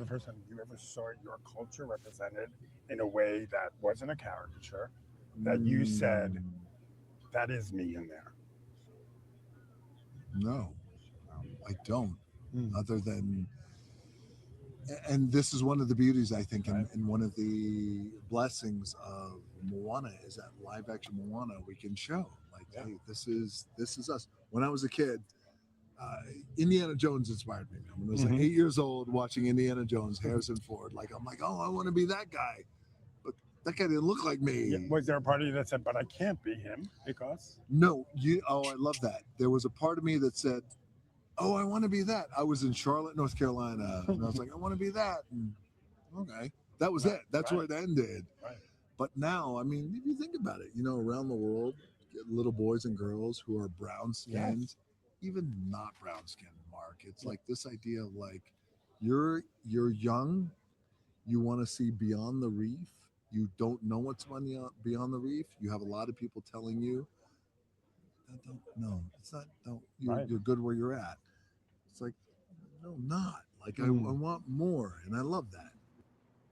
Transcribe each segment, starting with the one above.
first time you ever saw your culture represented in a way that wasn't a caricature, that you said, that is me in there? No, I don't. Mm. Other than, and this is one of the beauties, I think, and one of the blessings of Moana is that live action Moana we can show. Like, hey, this is us. When I was a kid, Indiana Jones inspired me. When I was like 8 years old, watching Indiana Jones, Harrison Ford, like I'm like, oh, I want to be that guy, but that guy didn't look like me. Yeah. Was there a part of you that said, but I can't be him because? No, I love that. There was a part of me that said, oh, I want to be that. I was in Charlotte, North Carolina, and I was like, I want to be that. And, okay, that was it. That's where it ended. Right. But now, I mean, if you think about it, around the world, little boys and girls who are brown skinned, even not brown skinned, Mark. It's like this idea of like, you're young, you want to see beyond the reef. You don't know what's beyond the reef. You have a lot of people telling you, no, it's not. You're good where you're at. It's like, no, not. Like I want more, and I love that.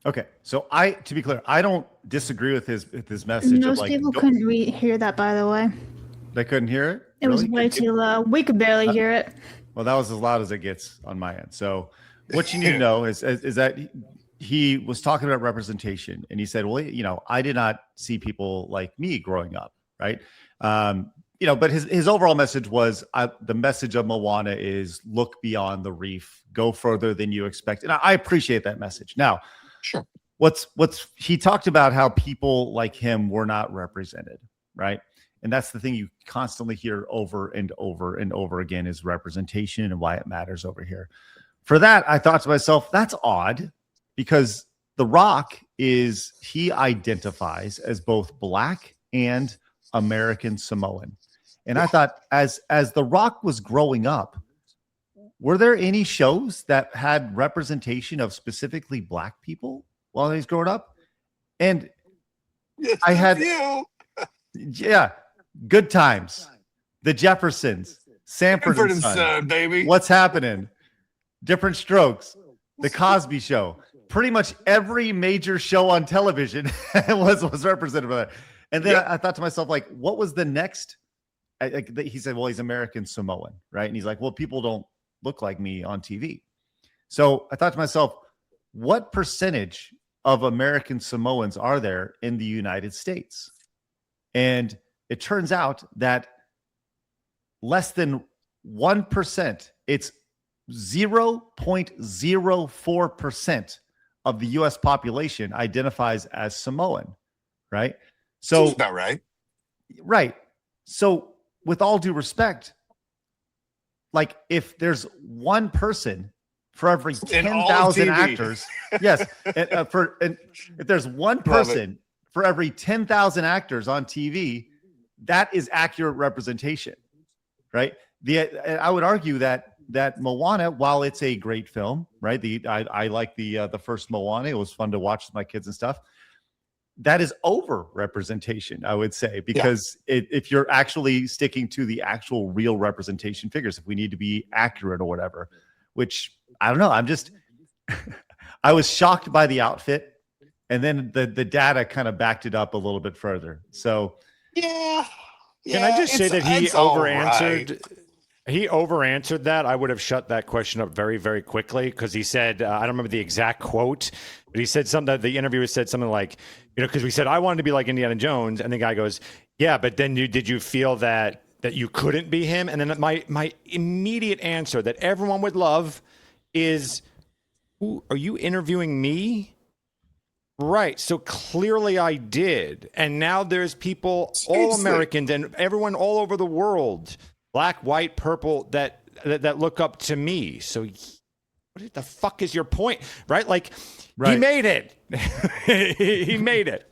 Okay, so to be clear, I don't disagree with his message. Most people couldn't hear that, by the way. They couldn't hear it? It was way too loud. We could barely hear it. Well, that was as loud as it gets on my end. So what you need to know is that he was talking about representation, and he said, well, I did not see people like me growing up, right? But his overall message was the message of Moana is look beyond the reef, go further than you expect. And I appreciate that message. Now, sure. What's he talked about how people like him were not represented, right? And that's the thing you constantly hear over and over and over again is representation and why it matters over here. For that, I thought to myself, that's odd because The Rock he identifies as both Black and American Samoan. And I thought as The Rock was growing up, were there any shows that had representation of specifically Black people while he was growing up? And I had, Good Times, The Jeffersons, Sanford and Son, baby. What's Happening, Different Strokes, The Cosby Show. Pretty much every major show on television was represented by that. And then I thought to myself, like, what was the next? He said, well, he's American Samoan, right? And he's like, well, people don't look like me on TV. So I thought to myself, what percentage of American Samoans are there in the United States? And it turns out that less than 1%, it's 0.04% of the U.S. population identifies as Samoan, right? So that's about right. Right. So with all due respect, like if there's one person for every 10,000 actors, yes, and if there's one person for every 10,000 actors on TV, that is accurate representation, right? I would argue that Moana, while it's a great film, right? I like the first Moana. It was fun to watch with my kids and stuff. That is over representation, I would say, because if you're actually sticking to the actual real representation figures, if we need to be accurate or whatever, which I don't know. I was shocked by the outfit, and then the data kind of backed it up a little bit further. So can I just say that he over-answered? Right. He over-answered that. I would have shut that question up very, very quickly because he said, I don't remember the exact quote, but he said something, the interviewer said something like, because we said, I wanted to be like Indiana Jones. And the guy goes, yeah, but then did you feel that you couldn't be him? And then my immediate answer that everyone would love is, are you interviewing me? Right. So clearly I did. And now there's people, all Americans and everyone all over the world, Black, white, purple, that look up to me. So what the fuck is your point? Right? Like, he made it. He made it.